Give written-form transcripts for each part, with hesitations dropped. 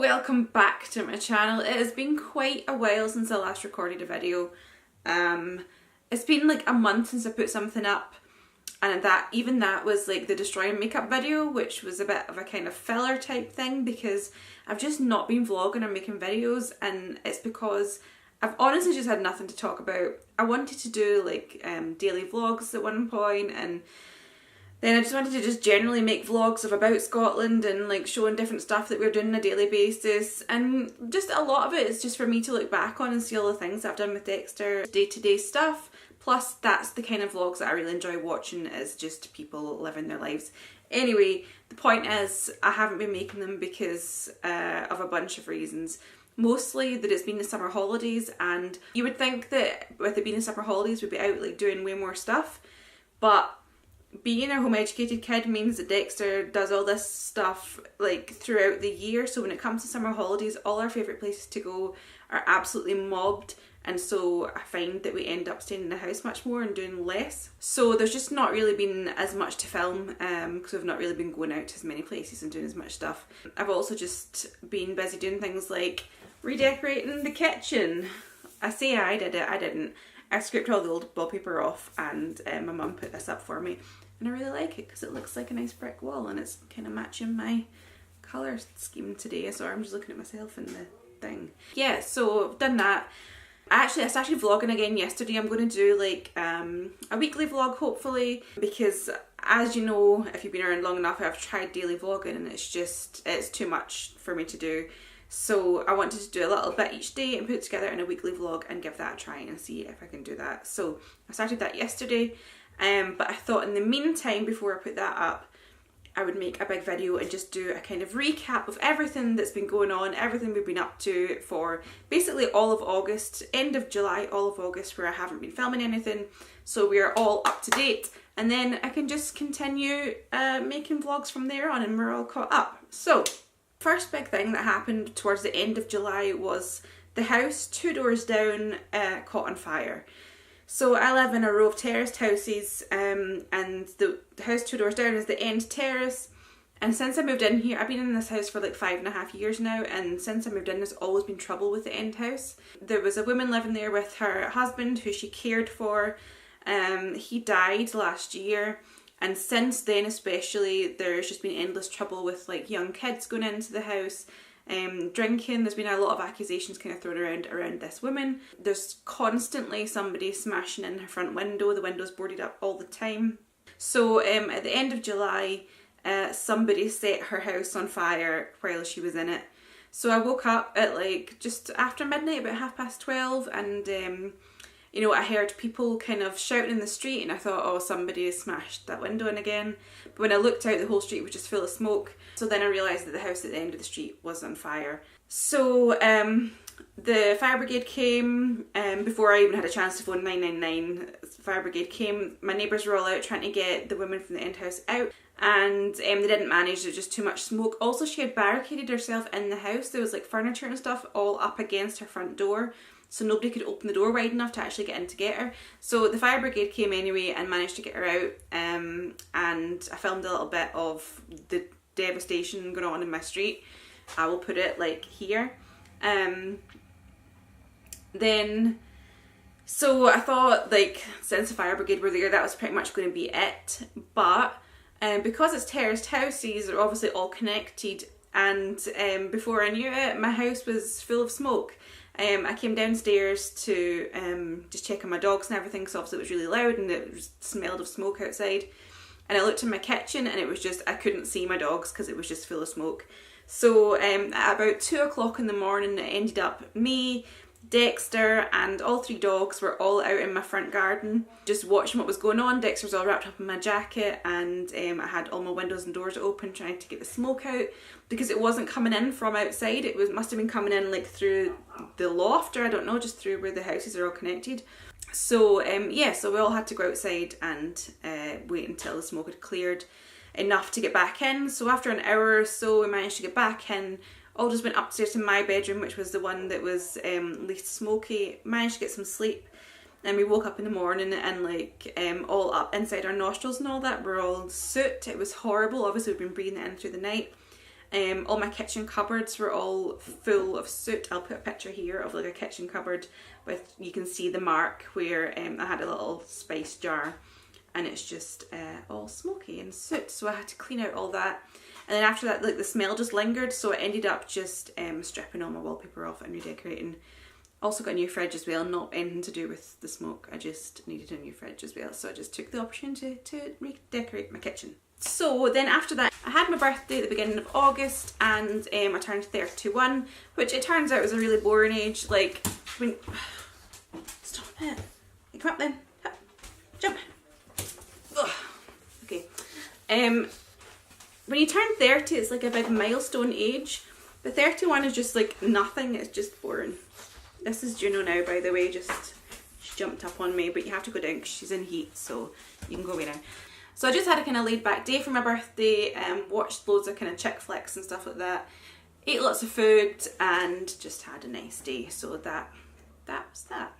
welcome back to my channel. It has been quite a while since I last recorded a video. It's been like a month since I put something up, and even that was like the destroying makeup video, which was a bit of a kind of filler type thing because I've just not been vlogging or making videos, and it's because I've honestly just had nothing to talk about. I wanted to do like daily vlogs at one point, and then I just wanted to just generally make vlogs of about Scotland and like showing different stuff that we're doing on a daily basis, and just a lot of it is just for me to look back on and see all the things that I've done with Dexter, day-to-day stuff. Plus that's the kind of vlogs that I really enjoy watching, is just people living their lives. Anyway, the point is I haven't been making them because of a bunch of reasons. Mostly that it's been the summer holidays, and you would think that with it being the summer holidays we'd be out like doing way more stuff, but being a home educated kid means that Dexter does all this stuff like throughout the year, so when it comes to summer holidays all our favourite places to go are absolutely mobbed, and so I find that we end up staying in the house much more and doing less. So there's just not really been as much to film because we've not really been going out to as many places and doing as much stuff. I've also just been busy doing things like redecorating the kitchen. I say I did it, I didn't. I scraped all the old wallpaper off, and my mum put this up for me, and I really like it because it looks like a nice brick wall and it's kind of matching my colour scheme today. So I'm just looking at myself in the thing. Yeah, so I've done that. Actually, I started vlogging again yesterday. I'm going to do like a weekly vlog hopefully, because as you know, if you've been around long enough, I've tried daily vlogging and it's too much for me to do. So I wanted to do a little bit each day and put it together in a weekly vlog and give that a try and see if I can do that. So I started that yesterday, but I thought in the meantime, before I put that up, I would make a big video and just do a kind of recap of everything that's been going on, everything we've been up to for basically all of August, end of July, all of August, where I haven't been filming anything. So we are all up to date, and then I can just continue making vlogs from there on and we're all caught up. So first big thing that happened towards the end of July was the house 2 doors down caught on fire. So I live in a row of terraced houses, and the house 2 doors down is the end terrace. And since I moved in here, I've been in this house for like 5.5 years now, and since I moved in there's always been trouble with the end house. There was a woman living there with her husband who she cared for. He died last year. And since then especially, there's just been endless trouble with like young kids going into the house, drinking. There's been a lot of accusations kind of thrown around this woman. There's constantly somebody smashing in her front window. The window's boarded up all the time. So at the end of July, somebody set her house on fire while she was in it. So I woke up at like just after midnight, about 12:30, and you know, I heard people kind of shouting in the street, and I thought, oh, somebody has smashed that window in again. But when I looked out, the whole street was just full of smoke. So then I realised that the house at the end of the street was on fire. So the fire brigade came, before I even had a chance to phone 999, the fire brigade came. My neighbours were all out trying to get the woman from the end house out, and they didn't manage. There was just too much smoke. Also, she had barricaded herself in the house. There was like furniture and stuff all up against her front door, so nobody could open the door wide enough to actually get in to get her. So the fire brigade came anyway and managed to get her out, and I filmed a little bit of the devastation going on in my street. I will put it like here. So I thought, like, since the fire brigade were there, that was pretty much going to be it. But because it's terraced houses, they're obviously all connected, and before I knew it, my house was full of smoke. I came downstairs to just check on my dogs and everything, because obviously it was really loud and it smelled of smoke outside. And I looked in my kitchen and it was just, I couldn't see my dogs because it was just full of smoke. So at about 2 o'clock in the morning, it ended up me, Dexter, and all 3 dogs were all out in my front garden just watching what was going on. Dexter was all wrapped up in my jacket, and I had all my windows and doors open trying to get the smoke out because it wasn't coming in from outside. It must have been coming in like through the loft, or I don't know, just through where the houses are all connected. So yeah, so we all had to go outside and wait until the smoke had cleared enough to get back in. So after an hour or so we managed to get back in. All just went upstairs to my bedroom, which was the one that was least smoky. Managed to get some sleep, and we woke up in the morning and like all up inside our nostrils and all that were all soot. It was horrible. Obviously we'd been breathing it in through the night. All my kitchen cupboards were all full of soot. I'll put a picture here of like a kitchen cupboard with, you can see the mark where I had a little spice jar and it's just all smoky and soot, so I had to clean out all that. And then after that, like, the smell just lingered, so I ended up just stripping all my wallpaper off and redecorating. Also got a new fridge as well, not anything to do with the smoke, I just needed a new fridge as well, so I just took the opportunity to redecorate my kitchen. So then after that, I had my birthday at the beginning of August, and I turned 31, which it turns out was a really boring age. Like, when... Stop it. You come up then. Up. Jump. Ugh. Okay. When you turn 30, it's like a big milestone age, but 31 is just like nothing, it's just boring. This is Juno now, by the way, just she jumped up on me, but you have to go down because she's in heat, so you can go away now. So I just had a kind of laid back day for my birthday, watched loads of kind of chick flicks and stuff like that, ate lots of food and just had a nice day. So that was that.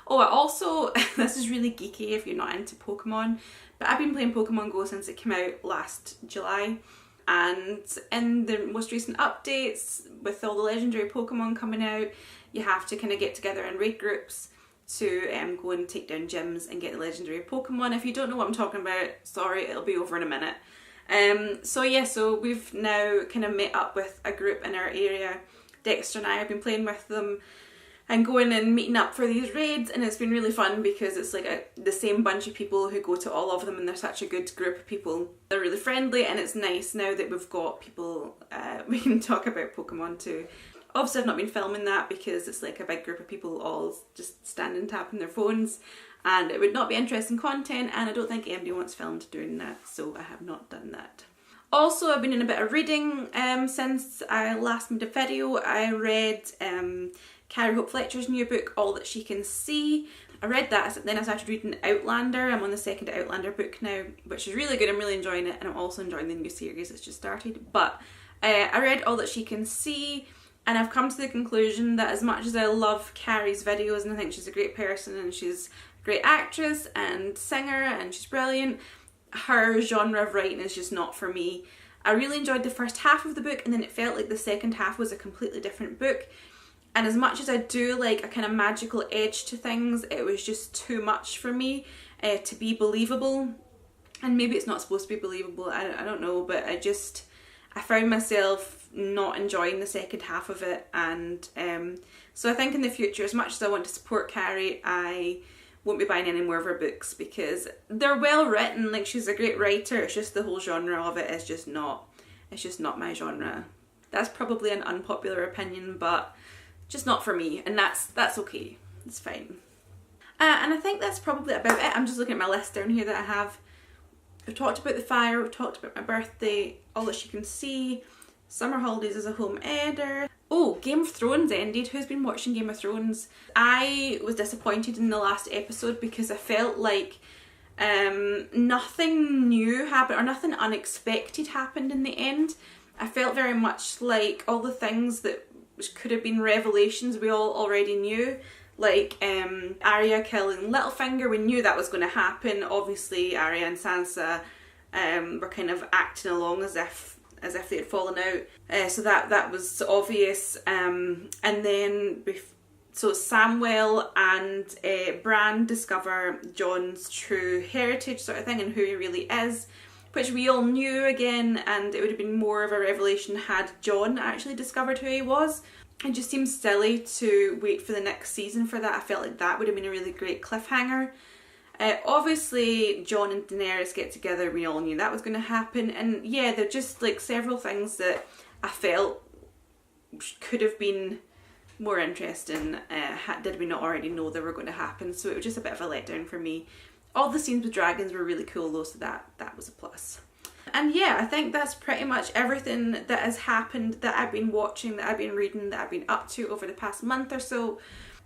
Oh, I also, this is really geeky if you're not into Pokemon, but I've been playing Pokemon Go since it came out last July, and in the most recent updates, with all the legendary Pokemon coming out, you have to kind of get together in raid groups to go and take down gyms and get the legendary Pokemon. If you don't know what I'm talking about, sorry, it'll be over in a minute. So yeah, so we've now kind of met up with a group in our area. Dexter and I have been playing with them and going and meeting up for these raids, and it's been really fun because it's like the same bunch of people who go to all of them, and they're such a good group of people. They're really friendly, and it's nice now that we've got people we can talk about Pokemon to. Obviously I've not been filming that because it's like a big group of people all just standing tapping their phones, and it would not be interesting content, and I don't think anybody wants filmed doing that, so I have not done that. Also, I've been in a bit of reading since I last made a video. I read Carrie Hope Fletcher's new book, All That She Can See. I read that, then I started reading Outlander. I'm on the second Outlander book now, which is really good. I'm really enjoying it, and I'm also enjoying the new series that's just started. But I read All That She Can See, and I've come to the conclusion that as much as I love Carrie's videos and I think she's a great person and she's a great actress and singer and she's brilliant, her genre of writing is just not for me. I really enjoyed the first half of the book, and then it felt like the second half was a completely different book. And as much as I do like a kind of magical edge to things, it was just too much for me to be believable. And maybe it's not supposed to be believable, I don't know, but I found myself not enjoying the second half of it. And so I think in the future, as much as I want to support Carrie, I won't be buying any more of her books because they're well written, like she's a great writer, it's just the whole genre of it is just not my genre. That's probably an unpopular opinion, but just not for me, and that's okay, it's fine. And I think that's probably about it. I'm just looking at my list down here that I have. We've talked about the fire, we've talked about my birthday, All That She Can See, summer holidays as a home editor. Oh, Game of Thrones ended. Who's been watching Game of Thrones? I was disappointed in the last episode because I felt like nothing new happened or nothing unexpected happened in the end. I felt very much like all the things that could have been revelations we all already knew. Like Arya killing Littlefinger, we knew that was going to happen. Obviously Arya and Sansa were kind of acting along as if they had fallen out, so that was obvious. And then so Samwell and Bran discover Jon's true heritage sort of thing and who he really is, which we all knew again, and it would have been more of a revelation had Jon actually discovered who he was. It just seems silly to wait for the next season for that. I felt like that would have been a really great cliffhanger. Obviously Jon and Daenerys get together, we all knew that was going to happen, and yeah, there are just like several things that I felt could have been more interesting did we not already know they were going to happen, so it was just a bit of a letdown for me. All the scenes with dragons were really cool though, so that was a plus. And yeah, I think that's pretty much everything that has happened, that I've been watching, that I've been reading, that I've been up to over the past month or so.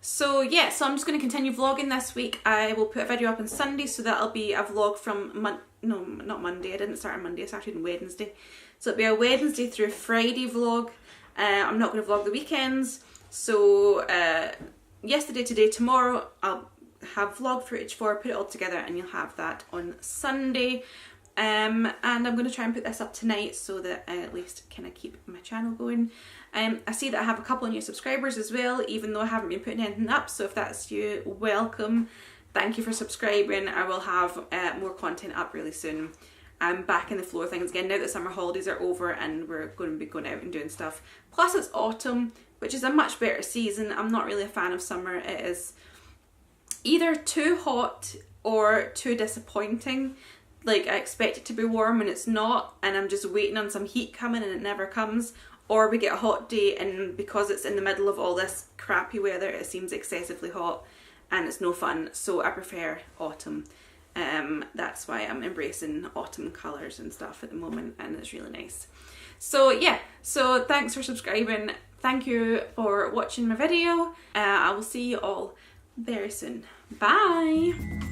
So yeah, so I'm just going to continue vlogging this week. I will put a video up on Sunday, so that'll be a vlog from no, not Monday. I didn't start on Monday, I started on Wednesday. So it'll be a Wednesday through Friday vlog. I'm not going to vlog the weekends. So yesterday, today, tomorrow, I'll have vlog footage for, put it all together, and you'll have that on Sunday. And I'm going to try and put this up tonight so that I at least kind of keep my channel going. I see that I have a couple of new subscribers as well, even though I haven't been putting anything up, so if that's you, welcome. Thank you for subscribing. I will have more content up really soon. I'm back in the flow of things again now that summer holidays are over and we're going to be going out and doing stuff. Plus it's autumn, which is a much better season. I'm not really a fan of summer. It is either too hot or too disappointing. Like, I expect it to be warm and it's not, and I'm just waiting on some heat coming and it never comes. Or we get a hot day and because it's in the middle of all this crappy weather, it seems excessively hot and it's no fun. So I prefer autumn. That's why I'm embracing autumn colours and stuff at the moment, and it's really nice. So yeah, so thanks for subscribing. Thank you for watching my video. I will see you all very soon. Bye!